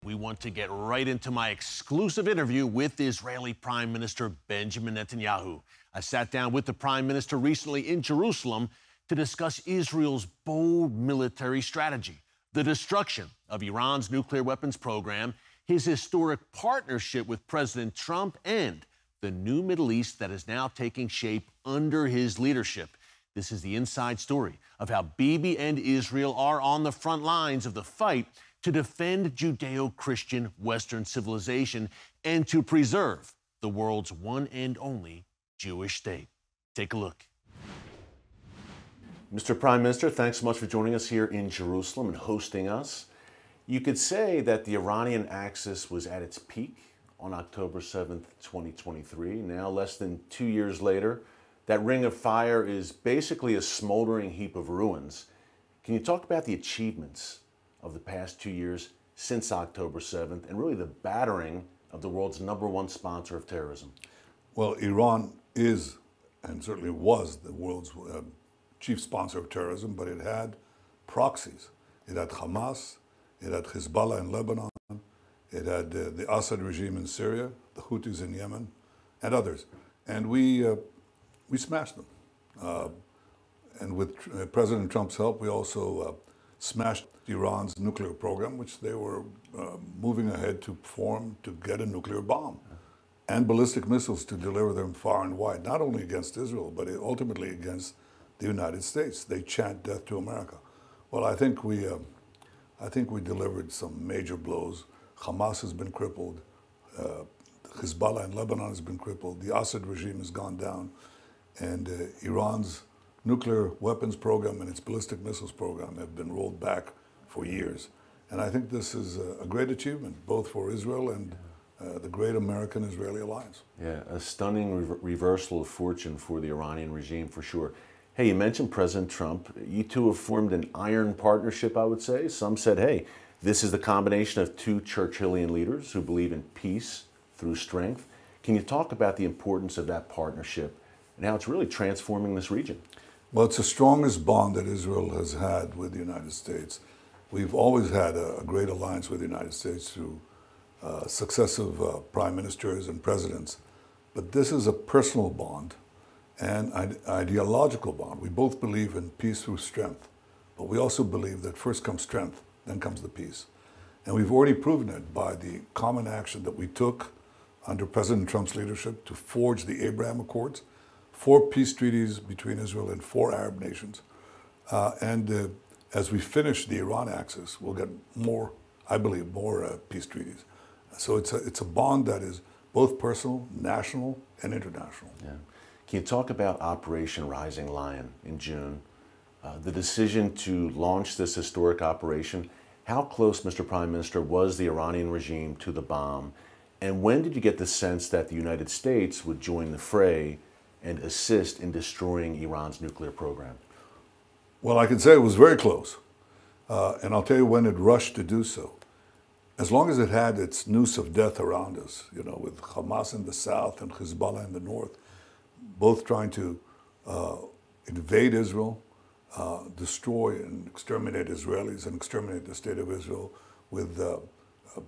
We want to get right into my exclusive interview with Israeli Prime Minister Benjamin Netanyahu. I sat down with the Prime Minister recently in Jerusalem to discuss Israel's bold military strategy, the destruction of Iran's nuclear weapons program, his historic partnership with President Trump, and the new Middle East that is now taking shape under his leadership. This is the inside story of how Bibi and Israel are on the front lines of the fight to defend Judeo-Christian Western civilization and to preserve the world's one and only Jewish state. Take a look. Mr. Prime Minister, thanks so much for joining us here in Jerusalem and hosting us. You could say that the Iranian axis was at its peak on October 7th, 2023. Now, less than 2 years later, that ring of fire is basically a smoldering heap of ruins. Can you talk about the achievements of the past 2 years since October 7th and really the battering of the world's #1 sponsor of terrorism? Well, Iran is, and certainly was, the world's chief sponsor of terrorism, but it had proxies. It had Hamas, it had Hezbollah in Lebanon, it had the Assad regime in Syria, the Houthis in Yemen, and others. And we smashed them. And with President Trump's help, we also smashed Iran's nuclear program, which they were moving ahead to form to get a nuclear bomb and ballistic missiles to deliver them far and wide, not only against Israel, but ultimately against the United States. They chant death to America. Well, I think we delivered some major blows. Hamas has been crippled. Hezbollah in Lebanon has been crippled. The Assad regime has gone down. And Iran's nuclear weapons program and its ballistic missiles program have been rolled back for years. And I think this is a great achievement, both for Israel and the great American-Israeli alliance. Yeah, a stunning reversal of fortune for the Iranian regime, for sure. Hey, you mentioned President Trump. You two have formed an iron partnership, I would say. Some said, hey, this is the combination of two Churchillian leaders who believe in peace through strength. Can you talk about the importance of that partnership and how it's really transforming this region? Well, it's the strongest bond that Israel has had with the United States. We've always had a great alliance with the United States through successive prime ministers and presidents. But this is a personal bond and ideological bond. We both believe in peace through strength, but we also believe that first comes strength, then comes the peace. And we've already proven it by the common action that we took under President Trump's leadership to forge the Abraham Accords, 4 peace treaties between Israel and 4 Arab nations. As we finish the Iran axis, we'll get more, I believe, more peace treaties. So it's a bond that is both personal, national, and international. Yeah. Can you talk about Operation Rising Lion in June? The decision to launch this historic operation, how close, Mr. Prime Minister, was the Iranian regime to the bomb? And when did you get the sense that the United States would join the fray and assist in destroying Iran's nuclear program? Well, I can say it was very close. And I'll tell you when it rushed to do so. As long as it had its noose of death around us, you know, with Hamas in the south and Hezbollah in the north, both trying to invade Israel, destroy and exterminate Israelis and exterminate the state of Israel with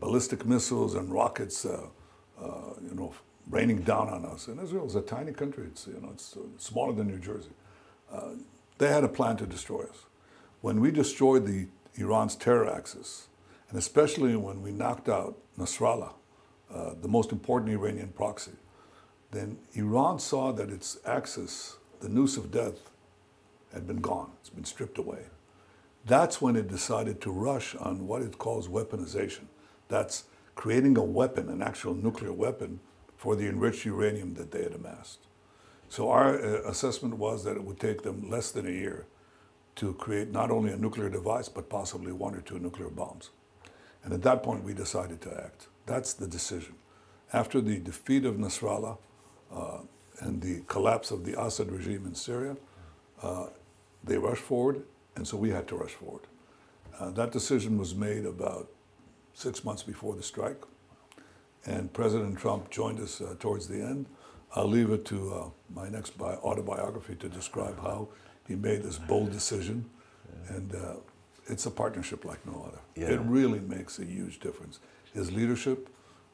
ballistic missiles and rockets, you know, raining down on us. And Israel is a tiny country. It's, you know, it's smaller than New Jersey. They had a plan to destroy us. When we destroyed Iran's terror axis, and especially when we knocked out Nasrallah, the most important Iranian proxy, then Iran saw that its axis, the noose of death, had been gone. It's been stripped away. That's when it decided to rush on what it calls weaponization. That's creating a weapon, an actual nuclear weapon, for the enriched uranium that they had amassed. So our assessment was that it would take them less than a year to create not only a nuclear device, but possibly 1 or 2 nuclear bombs. And at that point, we decided to act. That's the decision. After the defeat of Nasrallah and the collapse of the Assad regime in Syria, they rushed forward, and so we had to rush forward. That decision was made about 6 months before the strike, and President Trump joined us towards the end. I'll leave it to my next autobiography to describe how he made this bold decision, and it's a partnership like no other. Yeah. It really makes a huge difference. His leadership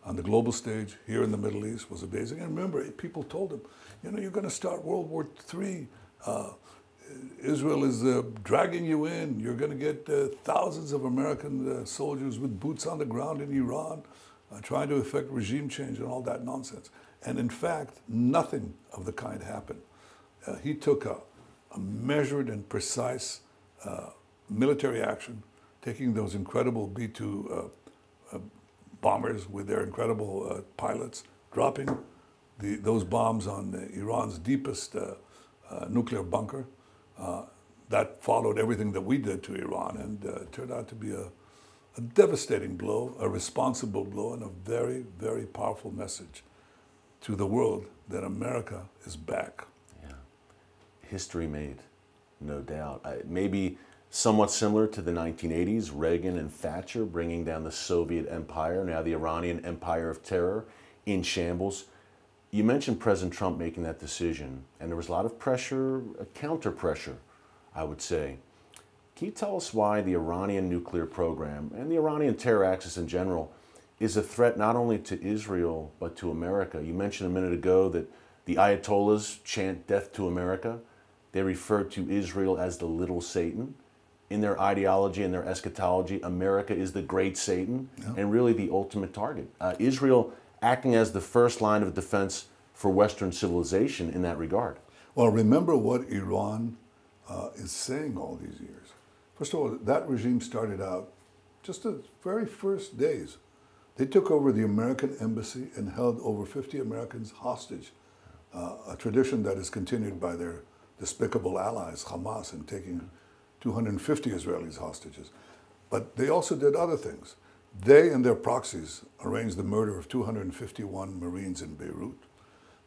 on the global stage here in the Middle East was amazing. And remember, people told him, you're going to start World War III. Israel is dragging you in. You're going to get thousands of American soldiers with boots on the ground in Iran, trying to effect regime change and all that nonsense. And in fact, nothing of the kind happened. He took a measured and precise military action, taking those incredible B-2 bombers with their incredible pilots, dropping those bombs on Iran's deepest nuclear bunker. That followed everything that we did to Iran, and it turned out to be a devastating blow, a responsible blow, and a very, very powerful message to the world that America is back. Yeah. History made, no doubt. Maybe somewhat similar to the 1980s, Reagan and Thatcher bringing down the Soviet empire, now the Iranian empire of terror in shambles. You mentioned President Trump making that decision, and there was a lot of pressure, counter pressure, I would say. Can you tell us why the Iranian nuclear program and the Iranian terror axis in general is a threat not only to Israel, but to America? You mentioned a minute ago that the Ayatollahs chant death to America. They refer to Israel as the little Satan. In their ideology and their eschatology, America is the great Satan, and really the ultimate target. Israel acting as the first line of defense for Western civilization in that regard. Well, remember what Iran is saying all these years. First of all, that regime started out just the very first days. They took over the American embassy and held over 50 Americans hostage, a tradition that is continued by their despicable allies, Hamas, in taking 250 Israelis hostages. But they also did other things. They and their proxies arranged the murder of 251 Marines in Beirut.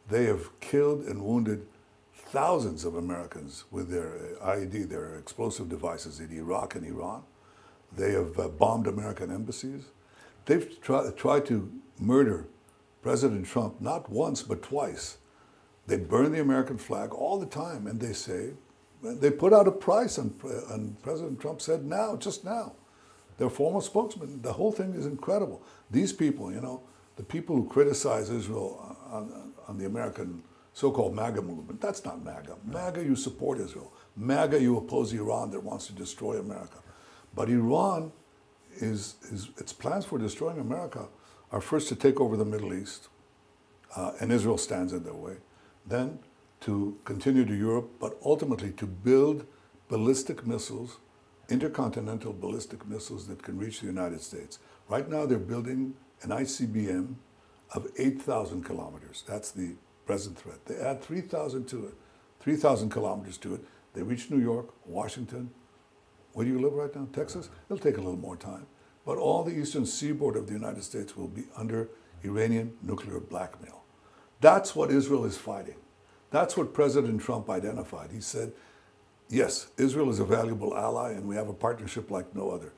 They have killed and wounded thousands of Americans with their IED, their explosive devices, in Iraq and Iran. They have bombed American embassies. They've tried to murder President Trump not once but twice. They burn the American flag all the time, and they put out a price, and President Trump said now, just now. Their former spokesman, the whole thing is incredible. These people, the people who criticize Israel on the American so-called MAGA movement, that's not MAGA. MAGA, you support Israel. MAGA, you oppose Iran that wants to destroy America. But Iran, its plans for destroying America are first to take over the Middle East, and Israel stands in their way. Then to continue to Europe, but ultimately to build ballistic missiles, intercontinental ballistic missiles that can reach the United States. Right now they're building an ICBM of 8,000 kilometers. That's the present threat. They add 3,000 to it, 3,000 kilometers to it. They reach New York, Washington. Where do you live right now? Texas? It'll take a little more time. But all the eastern seaboard of the United States will be under Iranian nuclear blackmail. That's what Israel is fighting. That's what President Trump identified. He said, yes, Israel is a valuable ally and we have a partnership like no other.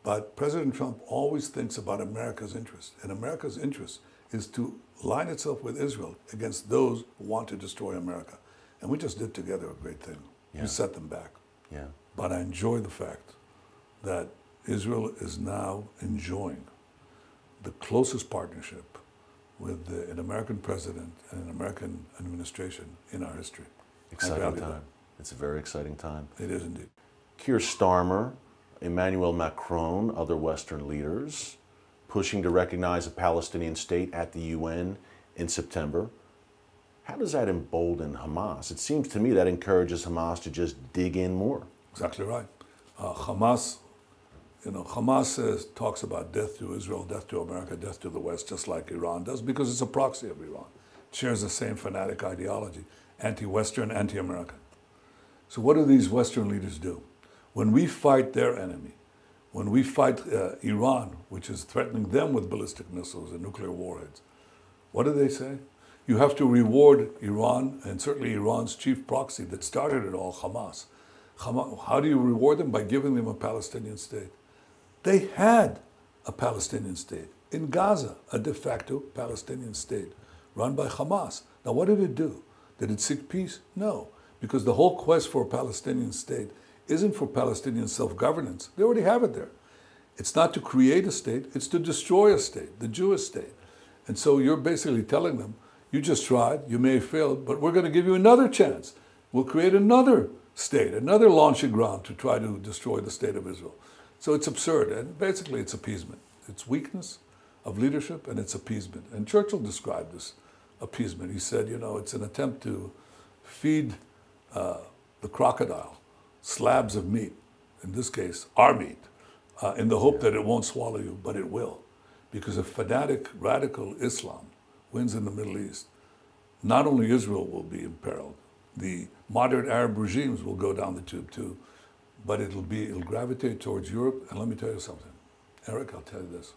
But President Trump always thinks about America's interest. And America's interest is to line itself with Israel against those who want to destroy America. And we just did together a great thing. Yeah. We set them back. Yeah. But I enjoy the fact that Israel is now enjoying the closest partnership with an American president and an American administration in our history. Exciting time. It's a very exciting time. It is indeed. Keir Starmer, Emmanuel Macron, other Western leaders pushing to recognize a Palestinian state at the UN in September. How does that embolden Hamas? It seems to me that encourages Hamas to just dig in more. Exactly right. Hamas talks about death to Israel, death to America, death to the West, just like Iran does, because it's a proxy of Iran. It shares the same fanatic ideology, anti-Western, anti-American. So what do these Western leaders do? When we fight their enemy, when we fight Iran, which is threatening them with ballistic missiles and nuclear warheads, what do they say? You have to reward Iran, and certainly Iran's chief proxy that started it all, Hamas. How do you reward them? By giving them a Palestinian state. They had a Palestinian state in Gaza, a de facto Palestinian state run by Hamas. Now, what did it do? Did it seek peace? No, because the whole quest for a Palestinian state isn't for Palestinian self-governance. They already have it there. It's not to create a state, it's to destroy a state, the Jewish state. And so you're basically telling them, you just tried, you may have failed, but we're going to give you another chance. We'll create another state, another launching ground to try to destroy the state of Israel. So it's absurd, and basically it's appeasement. It's weakness of leadership, and it's appeasement. And Churchill described this appeasement. He said, it's an attempt to feed the crocodile slabs of meat, in this case, our meat, in the hope that it won't swallow you, but it will. Because if fanatic, radical Islam wins in the Middle East, not only Israel will be imperiled, the moderate Arab regimes will go down the tube too, but it'll gravitate towards Europe. And let me tell you something, Eric, I'll tell you this,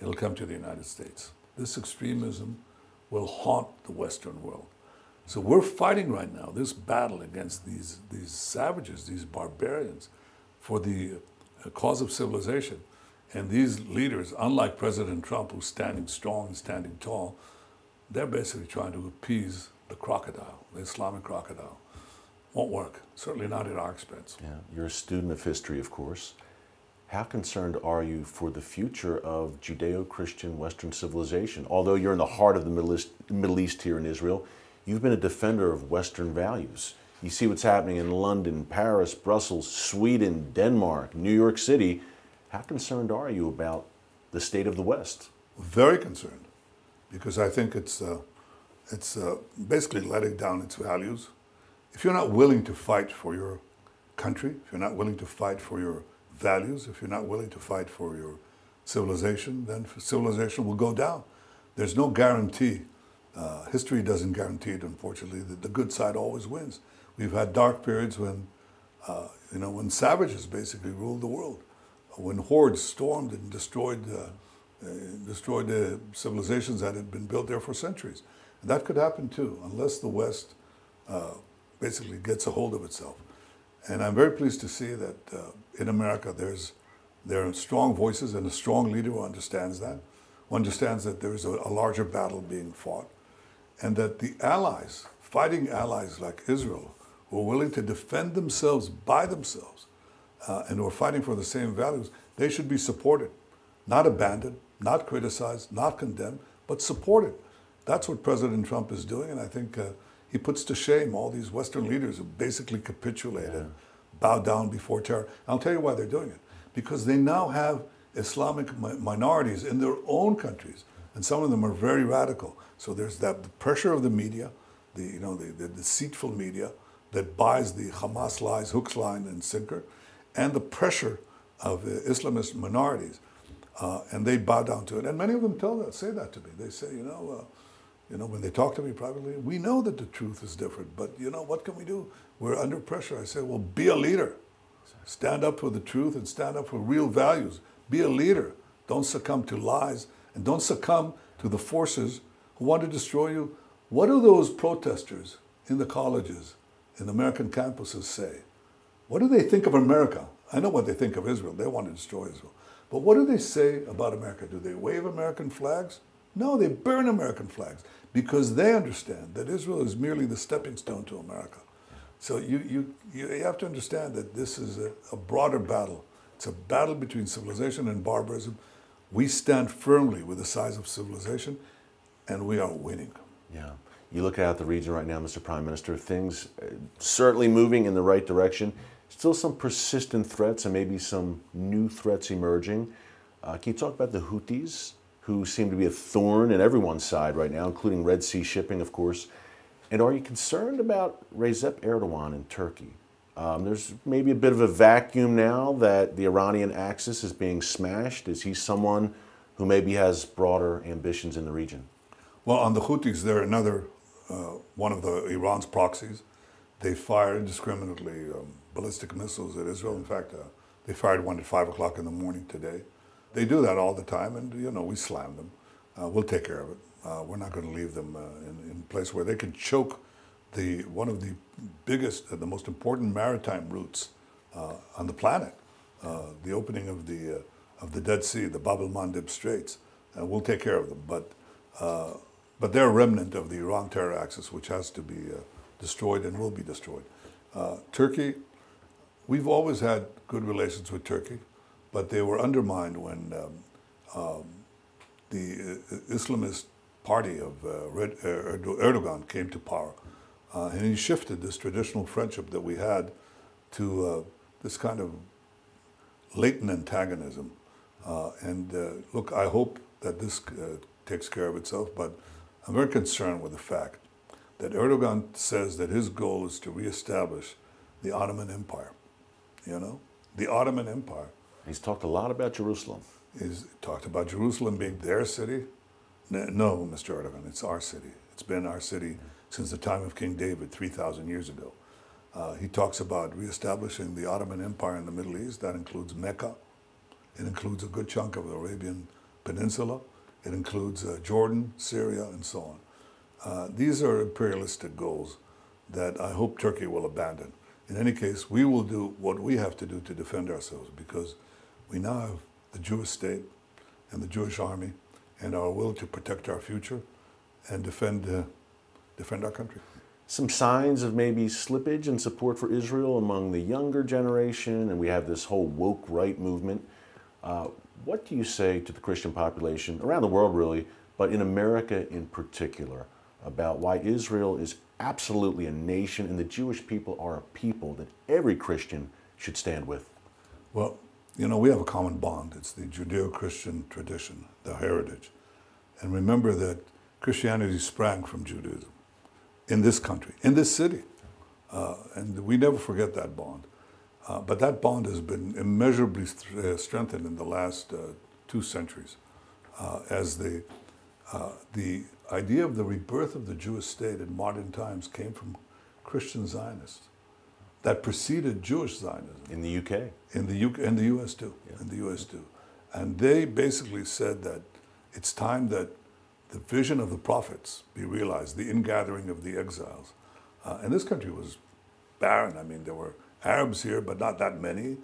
it'll come to the United States. This extremism will haunt the Western world. So we're fighting right now this battle against these savages, these barbarians, for the cause of civilization. And these leaders, unlike President Trump, who's standing strong and standing tall, they're basically trying to appease the crocodile, the Islamic crocodile. Won't work, certainly not at our expense. Yeah, you're a student of history, of course. How concerned are you for the future of Judeo-Christian Western civilization? Although you're in the heart of the Middle East here in Israel, you've been a defender of Western values. You see what's happening in London, Paris, Brussels, Sweden, Denmark, New York City. How concerned are you about the state of the West? Very concerned, because I think it's basically letting down its values. If you're not willing to fight for your country, if you're not willing to fight for your values, if you're not willing to fight for your civilization, then civilization will go down. There's no guarantee. History doesn't guarantee it, unfortunately. The good side always wins. We've had dark periods when, when savages basically ruled the world, when hordes stormed and destroyed the civilizations that had been built there for centuries. And that could happen too, unless the West basically gets a hold of itself. And I'm very pleased to see that in America there are strong voices and a strong leader who understands that, who understands that there's a larger battle being fought, and that the allies, fighting allies like Israel, who are willing to defend themselves by themselves, and who are fighting for the same values, they should be supported, not abandoned, not criticized, not condemned, but supported. That's what President Trump is doing, and I think he puts to shame all these Western leaders who basically capitulate and bow down before terror. And I'll tell you why they're doing it. Because they now have Islamic minorities in their own countries, and some of them are very radical. So there's the pressure of the media, the deceitful media that buys the Hamas lies, hooks, line, and sinker, and the pressure of Islamist minorities, and they bow down to it. And many of them say that to me. They say, when they talk to me privately, we know that the truth is different, but what can we do? We're under pressure. I say, well, be a leader. Stand up for the truth and stand up for real values. Be a leader. Don't succumb to lies, and don't succumb to the forces who want to destroy you. What do those protesters in the colleges, in American campuses say? What do they think of America? I know what they think of Israel. They want to destroy Israel. But what do they say about America? Do they wave American flags? No, they burn American flags because they understand that Israel is merely the stepping stone to America. So you have to understand that this is a broader battle. It's a battle between civilization and barbarism. We stand firmly with the size of civilization, and we are winning. Yeah. You look at the region right now, Mr. Prime Minister, things certainly moving in the right direction. Still some persistent threats and maybe some new threats emerging. Can you talk about the Houthis, who seem to be a thorn in everyone's side right now, including Red Sea shipping, of course? And are you concerned about Recep Erdogan in Turkey? There's maybe a bit of a vacuum now that the Iranian axis is being smashed. Is he someone who maybe has broader ambitions in the region? Well, on the Houthis, they're another one of Iran's proxies. They fire indiscriminately ballistic missiles at Israel. In fact, they fired one at 5 o'clock in the morning today. They do that all the time, and we slam them. We'll take care of it. We're not going to leave them in a place where they can choke one of the biggest, the most important maritime routes on the planet, the opening of the Dead Sea, the Bab el-Mandeb Straits. We'll take care of them, but they're a remnant of the Iran terror axis, which has to be destroyed and will be destroyed. Turkey, we've always had good relations with Turkey, but they were undermined when the Islamist party of Erdogan came to power. And he shifted this traditional friendship that we had to this kind of latent antagonism. Look, I hope that this takes care of itself, but I'm very concerned with the fact that Erdogan says that his goal is to reestablish the Ottoman Empire. You know, the Ottoman Empire. He's talked a lot about Jerusalem. He's talked about Jerusalem being their city. No, Mr. Erdogan, it's our city. It's been our city since the time of King David 3,000 years ago. He talks about reestablishing the Ottoman Empire in the Middle East. That includes Mecca. It includes a good chunk of the Arabian Peninsula. It includes Jordan, Syria, and so on. These are imperialistic goals that I hope Turkey will abandon. In any case, we will do what we have to do to defend ourselves, because we now have the Jewish state and the Jewish army and our will to protect our future and defend our country. Some signs of maybe slippage in support for Israel among the younger generation, and we have this whole woke right movement. What do you say to the Christian population around the world, really, but in America in particular, about why Israel is absolutely a nation and the Jewish people are a people that every Christian should stand with? Well, you know, we have a common bond. It's the Judeo-Christian tradition, the heritage. And remember that Christianity sprang from Judaism in this country, in this city. And we never forget that bond. But that bond has been immeasurably strengthened in the last 2 centuries as the idea of the rebirth of the Jewish state in modern times came from Christian Zionists that preceded Jewish Zionism. In the UK? In the US too, yeah. In the US too. And they basically said that it's time that the vision of the prophets be realized, the ingathering of the exiles. And this country was barren. I mean, there were Arabs here, but not that many.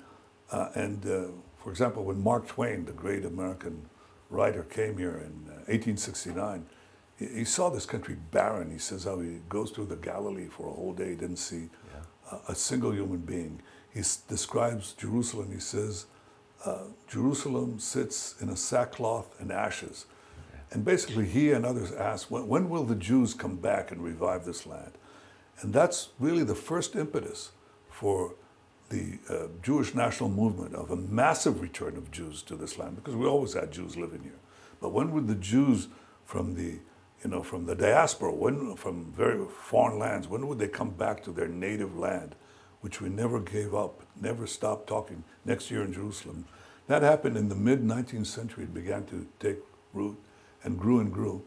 For example, when Mark Twain, the great American writer, came here in 1869, he saw this country barren. He says how he goes through the Galilee for a whole day, didn't see a single human being. He describes Jerusalem, he says, Jerusalem sits in a sackcloth and ashes. And basically he and others asked, when will the Jews come back and revive this land? And that's really the first impetus for the Jewish national movement of a massive return of Jews to this land, because we always had Jews living here. But when would the Jews from the diaspora, from very foreign lands, when would they come back to their native land, which we never gave up, never stopped talking, next year in Jerusalem? That happened in the mid-19th century. It began to take root and grew and grew.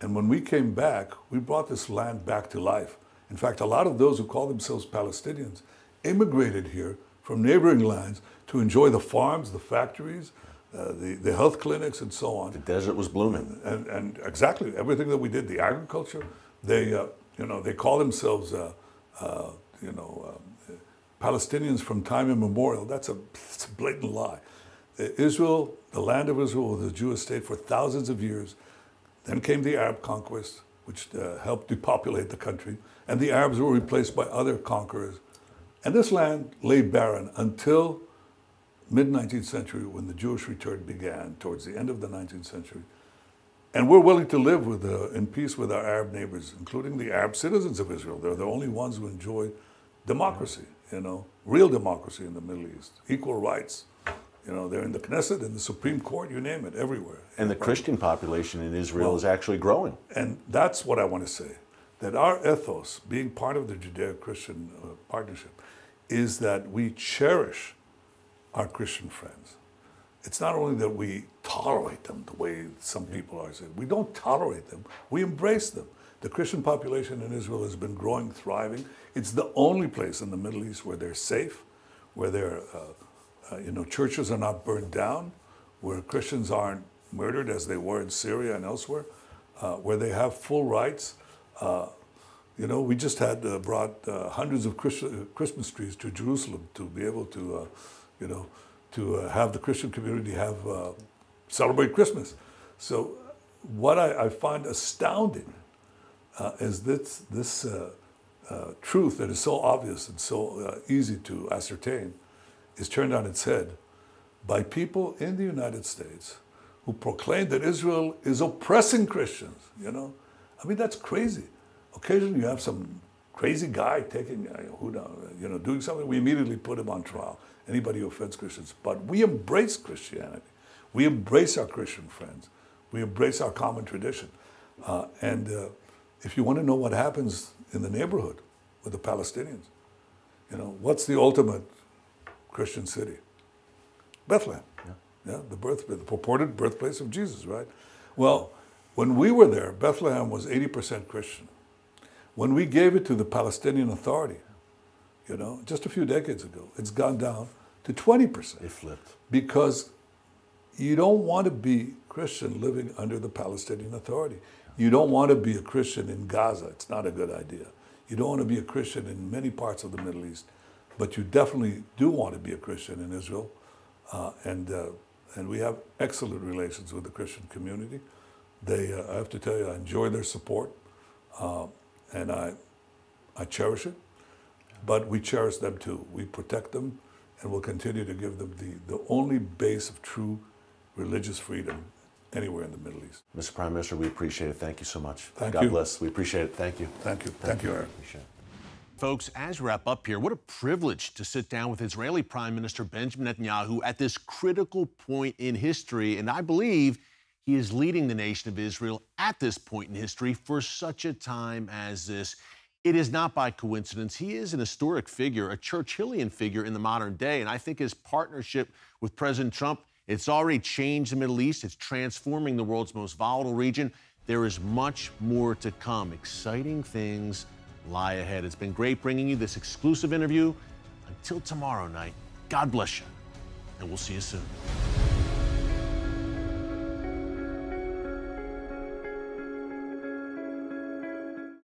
And when we came back, we brought this land back to life. In fact, a lot of those who call themselves Palestinians immigrated here from neighboring lands to enjoy the farms, the factories, the health clinics, and so on. The desert was blooming. And exactly, everything that we did, the agriculture, they call themselves, Palestinians from time immemorial. It's a blatant lie. Israel, the land of Israel, was a Jewish state for thousands of years. Then came the Arab conquest, which helped depopulate the country, and the Arabs were replaced by other conquerors. And this land lay barren until mid-19th century, when the Jewish return began, towards the end of the 19th century. And we're willing to live in peace with our Arab neighbors, including the Arab citizens of Israel. They're the only ones who enjoy democracy, real democracy in the Middle East, equal rights. They're in the Knesset, in the Supreme Court, you name it, everywhere. And the Christian population in Israel is actually growing. And that's what I want to say, that our ethos, being part of the Judeo-Christian partnership, is that we cherish our Christian friends. It's not only that we tolerate them the way some people are saying. We don't tolerate them, we embrace them. The Christian population in Israel has been growing, thriving. It's the only place in the Middle East where they're safe, where their churches are not burned down, where Christians aren't murdered as they were in Syria and elsewhere, where they have full rights. We just had brought hundreds of Christmas trees to Jerusalem to be able to, to have the Christian community celebrate Christmas. So what I find astounding is this truth that is so obvious and so easy to ascertain is turned on its head by people in the United States who proclaim that Israel is oppressing Christians, you know? I mean, that's crazy. Occasionally you have some crazy guy taking, doing something, we immediately put him on trial. Anybody who offends Christians. But we embrace Christianity. We embrace our Christian friends. We embrace our common tradition. And if you want to know what happens in the neighborhood with the Palestinians, you know, what's the ultimate Christian city? Bethlehem. Yeah, the purported birthplace of Jesus, right? Well, when we were there, Bethlehem was 80% Christian. When we gave it to the Palestinian Authority, you know, just a few decades ago, it's gone down to 20%. It flipped. Because you don't want to be Christian living under the Palestinian Authority. You don't want to be a Christian in Gaza. It's not a good idea. You don't want to be a Christian in many parts of the Middle East. But you definitely do want to be a Christian in Israel. And we have excellent relations with the Christian community. I have to tell you, I enjoy their support. And I cherish it. But we cherish them too. We protect them, and we'll continue to give them the only base of true religious freedom anywhere in the Middle East. Mr. Prime Minister, we appreciate it. Thank you so much. Thank God you. bless. We appreciate it. Thank you. Thank you. Thank you, Aaron. Appreciate it. Folks, as we wrap up here, what a privilege to sit down with Israeli Prime Minister Benjamin Netanyahu at this critical point in history. And I believe he is leading the nation of Israel at this point in history for such a time as this. It is not by coincidence. He is an historic figure, a Churchillian figure in the modern day. And I think his partnership with President Trump, it's already changed the Middle East. It's transforming the world's most volatile region. There is much more to come. Exciting things lie ahead. It's been great bringing you this exclusive interview. Until tomorrow night, God bless you, and we'll see you soon.